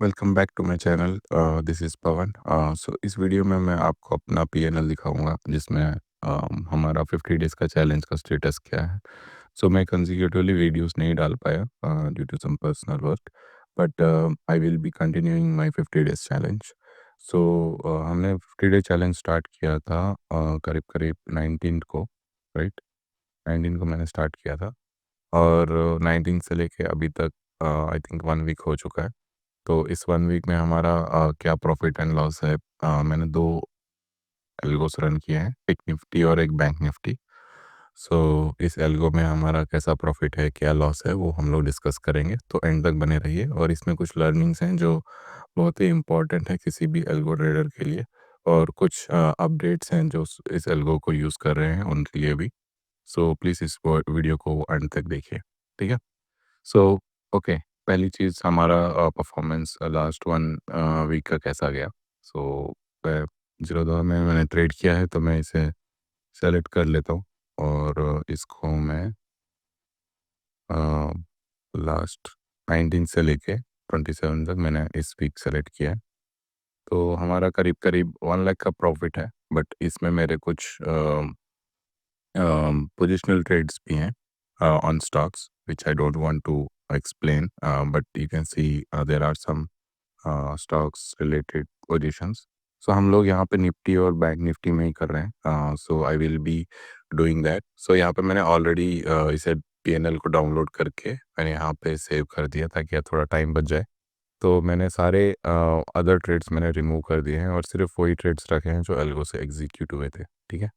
Welcome back to my channel. This is Pavan. So इस video में मैं आपको अपना पीएनएल दिखाऊंगा जिसमें हमारा 50 डेज़ का चैलेंज का स्टेटस क्या है। सो मैं कंसेक्यूटिवली वीडियोस नहीं डाल पाया due to some personal work, but I will be continuing my 50 days challenge. So हमने 50 डे चैलेंज स्टार्ट किया था करीब करीब 19 को, राइट। 19 को मैंने स्टार्ट किया था और 19 से लेके अभी तक आई थिंक 1 वीक हो चुका है। तो इस 1 वीक में हमारा क्या प्रॉफ़िट एंड लॉस है। मैंने 2 एल्गोस रन किए हैं, एक निफ्टी और एक बैंक निफ्टी। सो इस एल्गो में हमारा कैसा प्रॉफ़िट है, क्या लॉस है, वो हम लोग डिस्कस करेंगे। तो एंड तक बने रहिए और इसमें कुछ लर्निंग्स हैं जो बहुत ही इम्पोर्टेंट है किसी भी एल्गो ट्रेडर के लिए, और कुछ अपडेट्स हैं जो इस एल्गो को यूज़ कर रहे हैं उनके लिए भी। सो प्लीज़ इस वीडियो को एंड तक देखिए, ठीक है? सो ओके, पहली चीज़ हमारा परफॉर्मेंस लास्ट 1 वीक का कैसा गया। सो मैं ज़ीरोधा में मैंने ट्रेड किया है, तो मैं इसे सेलेक्ट कर लेता हूँ और इसको मैं लास्ट 19 से लेके 27 तक मैंने इस वीक सेलेक्ट किया है। तो हमारा करीब करीब 1 लाख का प्रॉफिट है, बट इसमें मेरे कुछ पोजिशनल ट्रेड्स भी हैं on stocks which I don't want to explain, but you can see there are some stocks related positions. सो हम लोग यहाँ पे निफ्टी और बैंक निफ्टी में ही कर रहे हैं। So I will be doing that. So यहाँ पे मैंने ऑलरेडी इसे पीएनएल को डाउनलोड करके मैंने यहाँ पे सेव कर दिया ताकि थोड़ा टाइम बच जाए। तो मैंने सारे अदर ट्रेड्स मैंने रिमूव कर दिए हैं और सिर्फ वही ट्रेड्स रखे हैं जो एल्गो से एग्जीक्यूट हुए थे, ठीक है।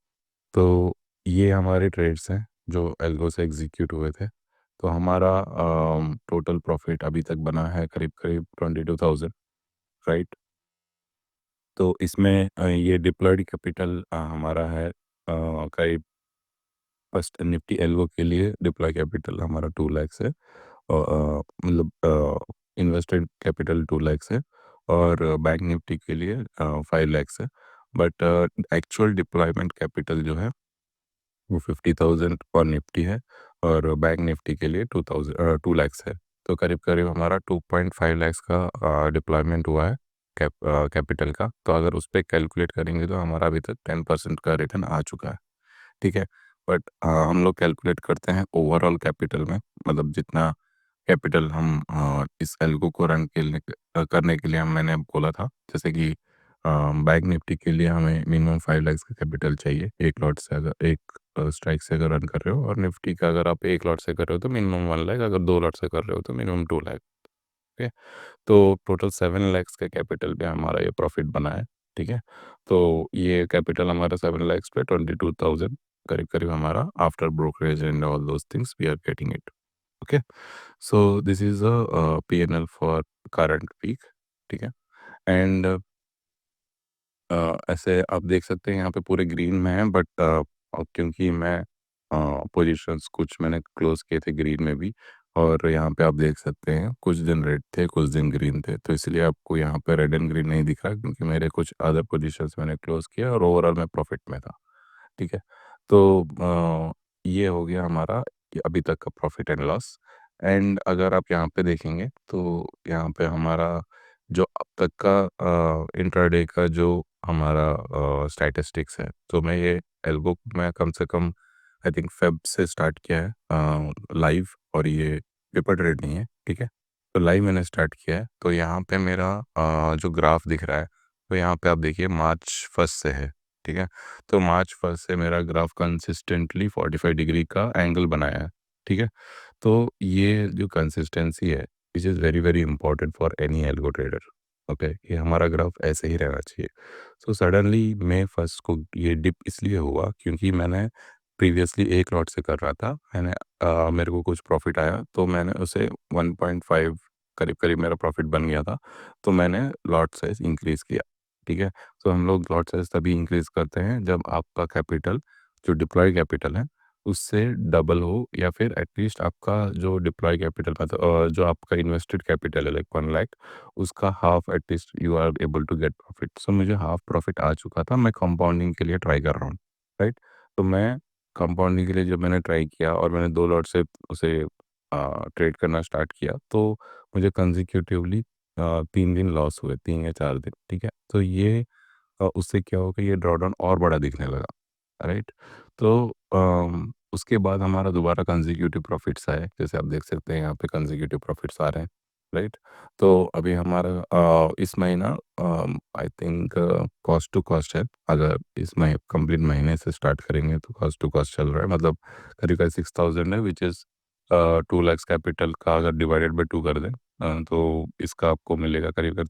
तो ये हमारे ट्रेड्स हैं जो एल्गो से एग्जीक्यूट हुए थे। तो हमारा टोटल प्रॉफिट अभी तक बना है करीब करीब 22,000, राइट। तो इसमें ये डिप्लॉयड कैपिटल हमारा है करीब फर्स्ट निफ्टी एल्गो के लिए डिप्लॉय कैपिटल हमारा 2 lakhs है। मतलब इन्वेस्टेड कैपिटल 2 lakhs है और बैंक निफ्टी के लिए 5 lakhs है। बट एक्चुअल डिप्लॉयमेंट कैपिटल जो है वो 50,000 फॉर निफ्टी है और बैंक निफ्टी के लिए 2 lakhs है। तो करीब करीब हमारा 2.5 lakhs का डिप्लॉयमेंट हुआ है कैपिटल का। तो अगर उस पर कैलकुलेट करेंगे तो हमारा अभी तक 10% का रिटर्न आ चुका है, ठीक है। बट हम लोग कैलकुलेट करते हैं ओवरऑल कैपिटल में, मतलब जितना कैपिटल हम इस एल्गो को रन करने के लिए हम मैंने बोला था। जैसे कि बैंक निफ्टी के लिए हमें मिनिमम 5 lakhs का कैपिटल चाहिए एक लॉट से, अगर एक स्ट्राइक से अगर रन कर रहे हो, और निफ्टी का अगर आप एक लॉट से कर रहे हो तो मिनिमम 1 लाख, अगर 2 लॉट से कर रहे हो तो मिनिमम 2 लाख। ठीक है। तो टोटल 7 lakhs का कैपिटल पे हमारा ये प्रॉफिट बना है, ठीक है। तो ये कैपिटल हमारा 7 lakhs पे 22,000 करीब करीब हमारा after brokerage and all those things we are getting it. Okay. So this is a PNL for current week, ठीक है। एंड ऐसे आप देख सकते हैं यहाँ पे पूरे ग्रीन में है, बट क्योंकि मैं पोजीशंस कुछ मैंने क्लोज किए थे ग्रीन में भी, और यहाँ पे आप देख सकते हैं कुछ दिन रेड थे कुछ दिन ग्रीन थे, तो इसलिए आपको यहाँ पे रेड एंड ग्रीन नहीं दिख रहा क्योंकि मेरे कुछ अदर पोजीशंस मैंने क्लोज किया और ओवरऑल मैं प्रॉफिट में था, ठीक है। तो ये हो गया हमारा कि अभी तक का प्रॉफिट एंड लॉस। एंड अगर आप यहाँ पे देखेंगे तो यहाँ पे हमारा जो अब तक का इंट्राडे का जो हमारा स्टैटिस्टिक्स है, तो मैं ये एल्गो में कम से कम आई थिंक फेब से स्टार्ट किया है लाइव, और ये पेपर ट्रेड नहीं है, ठीक है। तो लाइव मैंने स्टार्ट किया है, तो यहाँ पे मेरा जो ग्राफ दिख रहा है, तो यहाँ पे आप देखिए मार्च फर्स्ट से है, ठीक है। तो मार्च फर्स्ट से मेरा ग्राफ कंसिस्टेंटली 45 डिग्री का एंगल बनाया है, ठीक है। तो ये जो कंसिस्टेंसी है which is very very important for any algo trader. Okay, ये हमारा ग्राफ ऐसे ही रहना चाहिए। सो सडनली मई फर्स्ट को ये डिप इसलिए हुआ क्योंकि मैंने प्रीवियसली एक लॉट से कर रहा था। मेरे को कुछ प्रॉफिट आया तो मैंने उसे 1.5 करीब करीब मेरा प्रॉफिट बन गया था, तो मैंने लॉट साइज इंक्रीज़ किया, ठीक है। तो हम लोग लॉट साइज तभी इंक्रीज़ करते हैं जब आपका कैपिटल, जो डिप्लॉय कैपिटल है, उससे डबल हो, या फिर एटलीस्ट आपका जो डिप्लॉय कैपिटल मतलब जो आपका इन्वेस्टेड कैपिटल है लाइक 1 लाख, उसका half at least you are able to get profit. So मुझे हाफ प्रॉफिट आ चुका था, मैं कंपाउंडिंग के लिए ट्राई कर रहा हूँ, राइट। तो मैं कंपाउंडिंग के लिए जब मैंने ट्राई किया और मैंने 2 लॉट से उसे ट्रेड करना स्टार्ट किया, तो मुझे कंसेक्यूटिवली 3 दिन लॉस हुए, 3 या 4 दिन, ठीक है? तो ये उससे क्या होगा, ये ड्रॉडाउन और बड़ा दिखने लगा, राइट? तो उसके बाद हमारा दोबारा कंसेक्यूटिव प्रॉफिट्स आए, जैसे आप देख सकते हैं यहाँ पे कंसेक्यूटिव प्रॉफिट्स आ रहे हैं, राइट? तो अभी हमारा इस महीना I think cost to cost है, अगर इस कंप्लीट महीने से स्टार्ट करेंगे तो कॉस्ट टू कॉस्ट चल रहा है, मतलब करीब 6000 है, विच इज़ 2 लाख कैपिटल का अगर डिवाइडेड बाय 2 कर दें, तो इसका आपको मिलेगा करीब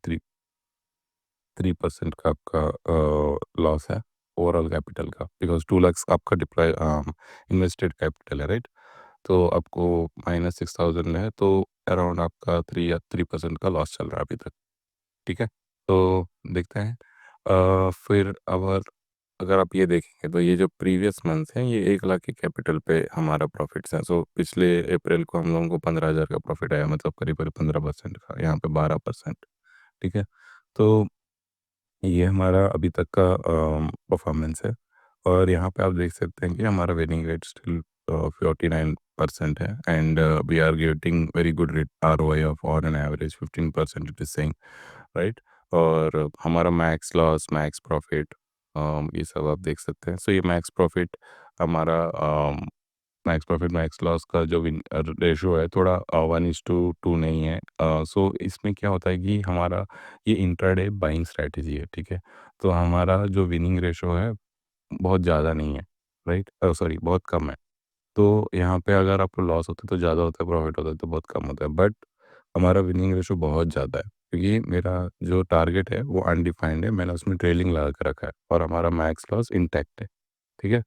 3% का आपका लॉस है ओवरऑल कैपिटल का, बिकॉज़ 2 लाख आपका इन्वेस्टेड कैपिटल है, राइट? तो आपको -6000 है, तो अराउंड आपका 3 या 3% का लॉस चल रहा है अभी तक, ठीक है? तो देखते हैं फिर अगर अगर आप ये देखेंगे तो ये जो प्रीवियस मंथ है, ये 1 लाख के कैपिटल पे हमारा प्रॉफिट्स है। सो पिछले अप्रैल को हम लोगों को 15,000 का प्रॉफिट आया, मतलब करीब-करीब 15% का, यहाँ पे 12%, ठीक है? तो ये हमारा अभी तक का परफॉर्मेंस है, और यहाँ पे आप देख सकते हैं कि हमारा विनिंग रेट स्टिल 49% है, and we are getting very good rate ROI of on an average 15% it is saying, right? और हमारा मैक्स लॉस, मैक्स प्रॉफिट, ये सब आप देख सकते हैं। सो ये मैक्स प्रॉफिट हमारा मैक्स प्रॉफिट मैक्स लॉस का जो रेशो है, थोड़ा 1:2 नहीं है। सो इसमें क्या होता है कि हमारा ये इंट्राडे बाइंग स्ट्रैटेजी है, ठीक है? तो हमारा जो विनिंग रेशो है बहुत ज़्यादा नहीं है, राइट? सॉरी, बहुत कम है। तो यहाँ पे अगर आपको लॉस होता है तो ज़्यादा होता है, प्रॉफिट होता है तो बहुत कम होता है, बट हमारा विनिंग रेशो बहुत ज़्यादा है, क्योंकि मेरा जो टारगेट है वो अनडिफाइंड है, मैंने उसमें ट्रेलिंग लगा के रखा है, और हमारा मैक्स लॉस इंटैक्ट है, ठीक है?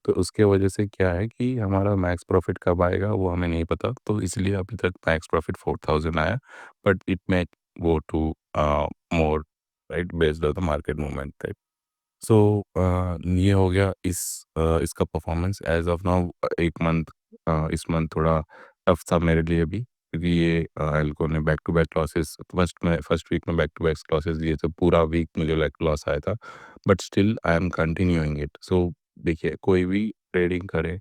तो उसके वजह से क्या है कि हमारा मैक्स प्रॉफिट कब आएगा वो हमें नहीं पता, तो इसलिए अभी तक मैक्स प्रॉफिट 4000 आया, but it may go to more, right, based on the market movement. सो ये हो गया इसका performance as of now. 1 month, इस मंथ थोड़ा टफ था मेरे लिए भी, क्योंकि ये एल्को ने back to back losses, first week में बैक टू बैक लॉसेस दिए थे, पूरा वीक मुझे लाइक लॉस आया था, but still I am continuing it. सो देखिए, कोई भी ट्रेडिंग करें,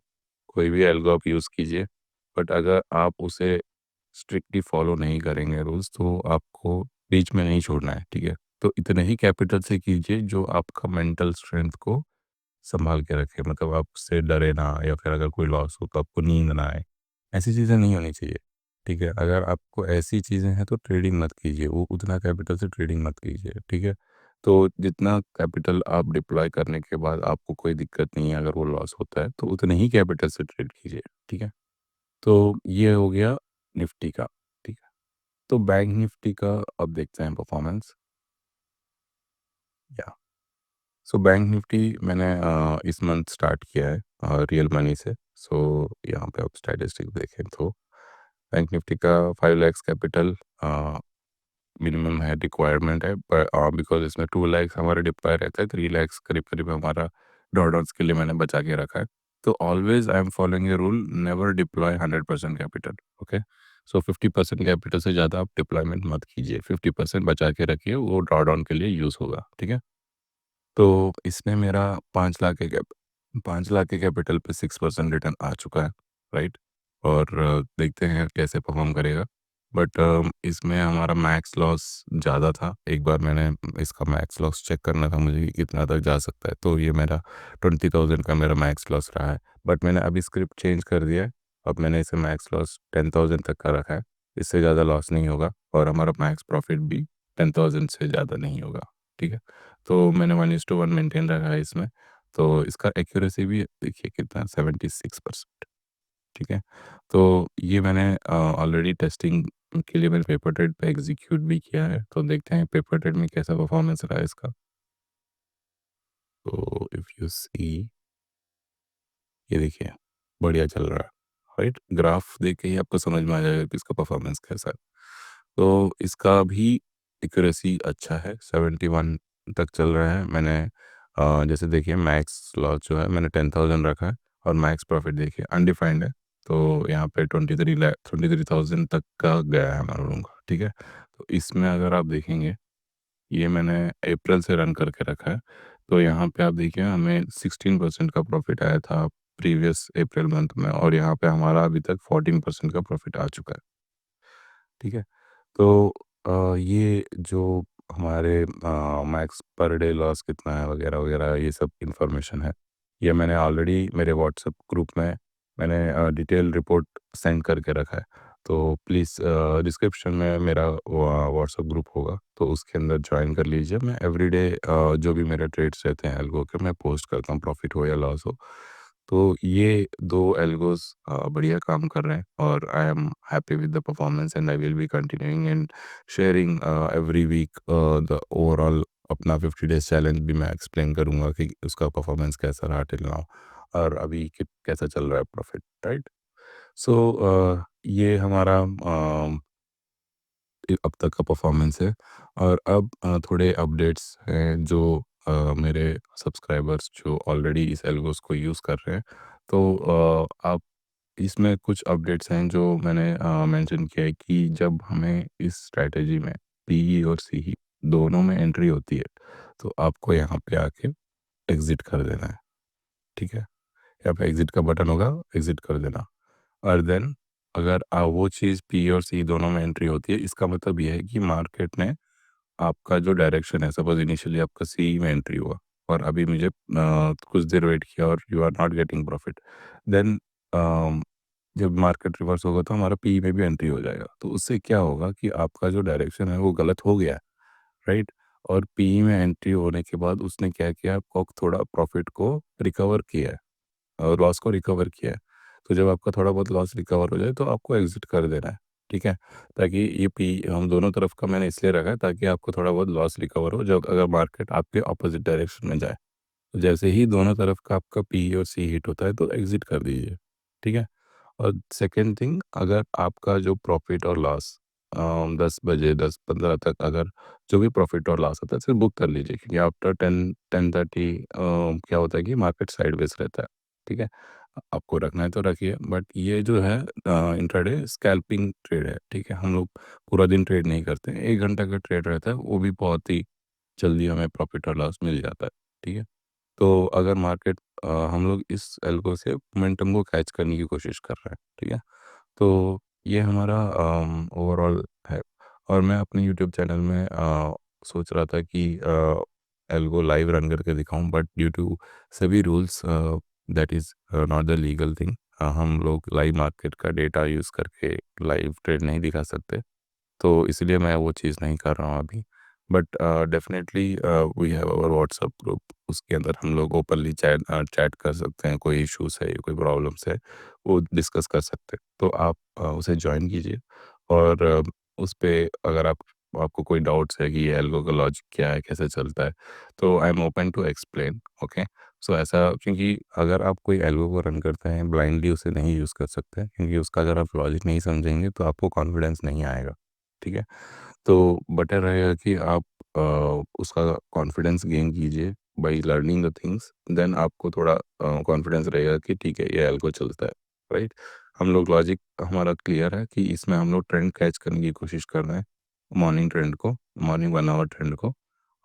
कोई भी एल्गो आप यूज़ कीजिए, बट अगर आप उसे स्ट्रिक्टली फॉलो नहीं करेंगे रूल्स, तो आपको बीच में नहीं छोड़ना है, ठीक है? तो इतने ही कैपिटल से कीजिए जो आपका मेंटल स्ट्रेंथ को सँभाल के रखे, मतलब आपसे डरे ना, या फिर अगर कोई लॉस हो तो आपको नींद ना आए। ऐसी चीज़ें नहीं होनी चाहिए, ठीक है? अगर आपको ऐसी चीज़ें हैं तो ट्रेडिंग मत कीजिए, वो उतना कैपिटल से ट्रेडिंग मत कीजिए, ठीक है? तो जितना कैपिटल आप डिप्लॉय करने के बाद आपको कोई दिक्कत नहीं है, अगर वो लॉस होता है तो उतने ही कैपिटल से ट्रेड कीजिए, ठीक है? तो ये हो गया निफ्टी का, ठीक है? तो बैंक निफ्टी का अब देखते हैं परफॉर्मेंस। या सो बैंक निफ्टी मैंने इस मंथ स्टार्ट किया है रियल मनी से। सो यहाँ पे आप स्टैटिस्टिक्स देखें तो बैंक निफ्टी का 5 लैक्स कैपिटल मिनिमम है, रिक्वायरमेंट है, पर बिकॉज इसमें 2 लैक्स हमारा डिप्लॉय रहता है, 3 लैक्स करीब करीब हमारा ड्रॉडाउन्स के लिए मैंने बचा के रखा है। तो always I am following a rule, never deploy 100% capital, okay? So 50% capital से ज़्यादा आप डिप्लॉयमेंट मत कीजिए, 50% बचा के रखिए, वो ड्रॉडाउन के लिए यूज़ होगा, ठीक है? तो इसमें मेरा 5 लाख के कैपिटल पे 6% रिटर्न आ चुका है, राइट? और देखते हैं कैसे परफ़ॉर्म करेगा। बट इसमें हमारा मैक्स लॉस ज़्यादा था। एक बार मैंने इसका मैक्स लॉस चेक करना था मुझे कि कितना तक जा सकता है, तो ये मेरा 20,000 का मेरा मैक्स लॉस रहा है। बट मैंने अभी स्क्रिप्ट चेंज कर दिया है। अब मैंने इसे मैक्स लॉस 10,000 तक का रखा है। इससे ज़्यादा लॉस नहीं होगा, और हमारा मैक्स प्रॉफ़िट भी 10,000 से ज़्यादा नहीं होगा, ठीक है? तो मैंने 1:1 मेंटेन रखा है इसमें। तो इसका एक्यूरेसी भी देखिए कितना, 76%, ठीक है? तो ये मैंने ऑलरेडी टेस्टिंग के लिए मैंने पेपर ट्रेड पे एग्ज़ीक्यूट भी किया है। तो देखते हैं पेपर ट्रेड में कैसा परफ़ॉर्मेंस रहा है इसका। तो इफ़ यू सी, ये देखिए, बढ़िया चल रहा है, राइट? ग्राफ देख के ही आपको समझ में आ जाएगा कि इसका परफ़ॉर्मेंस कैसा है। तो इसका भी एक्यूरेसी अच्छा है, 71 तक चल रहा है। मैंने जैसे देखिए मैक्स लॉस जो है मैंने 10,000 रखा है, और मैक्स प्रॉफिट देखिए अनडिफाइंड है। तो यहाँ पे 23,000 तक का गया है हमारा लोगों का, ठीक है? तो इसमें अगर आप देखेंगे, ये मैंने अप्रैल से रन करके रखा है। तो यहाँ पे आप देखिए हमें 16% का प्रॉफिट आया था प्रीवियस अप्रैल मंथ में, और यहाँ पे हमारा अभी तक 14% का प्रॉफिट आ चुका है, ठीक है? तो ये जो हमारे मैक्स पर डे लॉस कितना है वगैरह-वगैरह ये सब इन्फॉर्मेशन है, ये मैंने ऑलरेडी मेरे व्हाट्सएप ग्रुप में मैंने डिटेल रिपोर्ट सेंड करके रखा है। तो प्लीज़ डिस्क्रिप्शन में मेरा व्हाट्सएप ग्रुप होगा, तो उसके अंदर जॉइन कर लीजिए। मैं एवरीडे जो भी मेरे ट्रेड्स रहते हैं एल्गो के मैं पोस्ट करता हूँ, प्रॉफ़िट हो या लॉस हो। तो ये 2 एल्गोज़ बढ़िया काम कर रहे हैं और I am happy with the performance and I will be continuing and sharing every week the overall अपना 50 डेज़ चैलेंज भी मैं एक्सप्लेन करूँगा कि उसका परफॉर्मेंस कैसा रहा टिल नाउ और अभी कैसा चल रहा है प्रॉफिट, राइट? सो ये हमारा अब तक का परफॉर्मेंस है और अब थोड़े अपडेट्स हैं जो मेरे सब्सक्राइबर्स जो ऑलरेडी इस एल्गोस को यूज़ कर रहे हैं। तो आप इसमें कुछ अपडेट्स हैं जो मैंने मेंशन किया है कि जब हमें इस स्ट्रैटेजी में पीई और सीई दोनों में एंट्री होती है, तो आपको यहाँ पे आके एग्ज़िट कर देना है, ठीक है? यहाँ पे एग्ज़िट का बटन होगा, एग्ज़िट कर देना। और देन अगर वो चीज़ पी और सी दोनों में एंट्री होती है, इसका मतलब ये है कि मार्केट ने आपका जो डायरेक्शन है, सपोज़ इनिशियली आपका सी में एंट्री हुआ और अभी मुझे कुछ देर वेट किया और you are not getting profit. Then जब मार्केट रिवर्स होगा तो हमारा पी में भी एंट्री हो जाएगा। तो उससे क्या होगा कि आपका जो डायरेक्शन है वो गलत हो गया है, राइट? और पी में एंट्री होने के बाद उसने क्या किया, आपको थोड़ा प्रॉफिट को रिकवर किया है। लॉस को रिकवर किया है। तो जब आपका थोड़ा बहुत लॉस रिकवर हो जाए तो आपको एग्ज़िट कर देना है, ठीक है? ताकि ये पी हम दोनों तरफ का मैंने इसलिए रखा है ताकि आपको थोड़ा बहुत लॉस रिकवर हो जब अगर मार्केट आपके अपोज़िट डायरेक्शन में जाए। तो जैसे ही दोनों तरफ का आपका पी और सी हिट होता है तो एग्ज़िट कर दीजिए, ठीक है? और सेकंड थिंग, अगर आपका जो प्रॉफ़िट और लॉस 10 बजे 10-15 तक अगर जो भी प्रॉफ़िट और लॉस होता है सिर्फ बुक कर लीजिए क्योंकि आफ्टर 10-10:30 क्या होता है कि मार्केट साइडवेज़ रहता है, ठीक है? आपको रखना है तो रखिए बट ये जो है इंट्राडे स्कैल्पिंग ट्रेड है, ठीक है? हम लोग पूरा दिन ट्रेड नहीं करते हैं, 1 घंटा का ट्रेड रहता है वो भी बहुत ही जल्दी हमें प्रॉफ़िट और लॉस मिल जाता है, ठीक है? तो अगर मार्केट हम लोग इस एल्गो से मोमेंटम को कैच करने की कोशिश कर रहे हैं, ठीक है? तो ये हमारा ओवरऑल है और मैं अपने यूट्यूब चैनल में सोच रहा था कि एल्गो लाइव रन करके दिखाऊँ बट ड्यू टू सभी rules that is not the legal thing. हम लोग लाइव मार्केट का डेटा यूज़ करके लाइव ट्रेड नहीं दिखा सकते। तो इसलिए मैं वो चीज़ नहीं कर रहा हूँ अभी। But definitely we have our WhatsApp group उसके अंदर हम लोग ओपनली चैट कर सकते हैं, कोई इश्यूज़ है, कोई प्रॉब्लम्स है, वो डिस्कस कर सकते हैं। तो आप उसे जॉइन कीजिए और उस पे अगर आपको कोई डाउट्स है कि ये एल्गो का लॉजिक क्या है, कैसे चलता है, तो I am open to explain, okay? So ऐसा क्योंकि अगर आप कोई एल्गो को रन करते हैं, ब्लाइंडली उसे नहीं यूज़ कर सकते क्योंकि उसका अगर आप लॉजिक नहीं समझेंगे, तो आपको कॉन्फिडेंस नहीं आएगा। ठीक है? तो बेटर रहेगा कि आप उसका कॉन्फिडेंस गेन कीजिए by learning the things then आपको थोड़ा कॉन्फिडेंस रहेगा कि ठीक है ये एल्गो चलता है, राइट? हम लोग लॉजिक हमारा क्लियर है कि इसमें हम लोग ट्रेंड कैच करने की कोशिश कर रहे हैं, मॉर्निंग ट्रेंड को, मॉर्निंग 1 आवर ट्रेंड को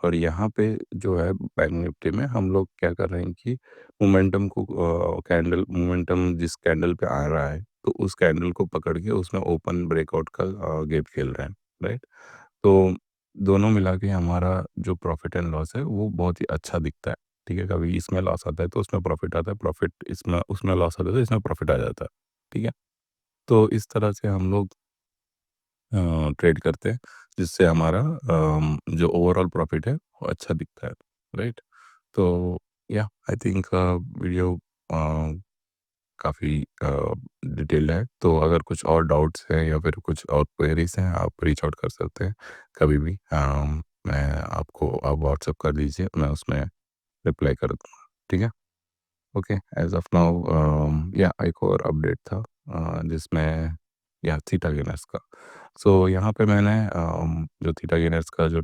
और यहाँ पे जो है बैंक निफ्टी में हम लोग क्या कर रहे हैं कि मोमेंटम को कैंडल मोमेंटम जिस कैंडल पे आ रहा है, तो उस कैंडल को पकड़ के उसमें ओपन ब्रेकआउट का गेम खेल रहे हैं, राइट? तो दोनों मिला के हमारा जो प्रॉफ़िट एंड लॉस है, वो बहुत ही अच्छा दिखता है, ठीक है? कभी इसमें लॉस आता है, तो उसमें प्रॉफ़िट आता है, प्रॉफ़िट इसमें उसमें लॉस आता है, तो इसमें प्रॉफ़िट आ जाता है, ठीक है? तो इस तरह से हम लोग ट्रेड करते हैं, जिससे हमारा जो ओवरऑल प्रॉफ़िट है, वो अच्छा दिखता है, राइट? तो या आई थिंक वीडियो अ, काफ़ी डिटेल्ड है, तो अगर कुछ और डाउट्स हैं या फिर कुछ और क्वेरीज़ हैं, आप रीच आउट कर सकते हैं कभी भी। मैं आपको आप व्हाट्सएप कर दीजिए, मैं उसमें रिप्लाई कर दूँगा, ठीक है? ओके, एज़ ऑफ नाउ या एक और अपडेट था जिसमें या थीटा गेनर्स का। सो यहाँ पे मैंने जो थीटा गेनर्स का जो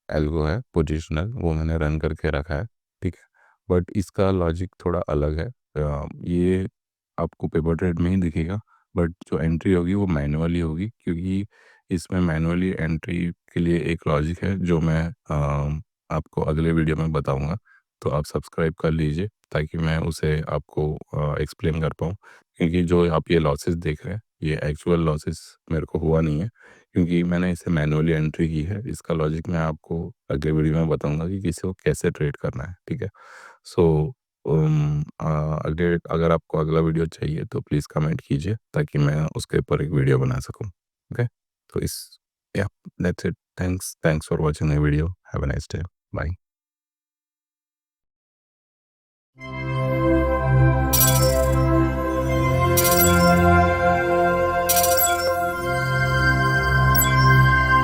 एल्गो है पोजिशनल वो मैंने रन करके रखा है, ठीक है? बट इसका लॉजिक थोड़ा अलग है। ये आपको पेपर ट्रेड में ही दिखेगा बट जो एंट्री होगी वो मैनुअली होगी क्योंकि इसमें मैनुअली एंट्री के लिए एक लॉजिक है जो मैं आपको अगले वीडियो में बताऊँगा। तो आप सब्सक्राइब कर लीजिए ताकि मैं उसे आपको एक्सप्लेन कर पाऊँ क्योंकि जो आप ये लॉसेस देख रहे हैं, ये एक्चुअल लॉसेस मेरे को हुआ नहीं है क्योंकि मैंने इसे मैनुअली एंट्री की है। इसका लॉजिक मैं आपको अगले वीडियो में बताऊँगा कि किसी को कैसे ट्रेड करना है, ठीक है? सो अगर अगर आपको अगला वीडियो चाहिए तो प्लीज़ कमेंट कीजिए ताकि मैं उसके ऊपर एक वीडियो बना सकूँ, ओके? तो इस या that's it. Thanks for watching my video. Have a nice day. Bye.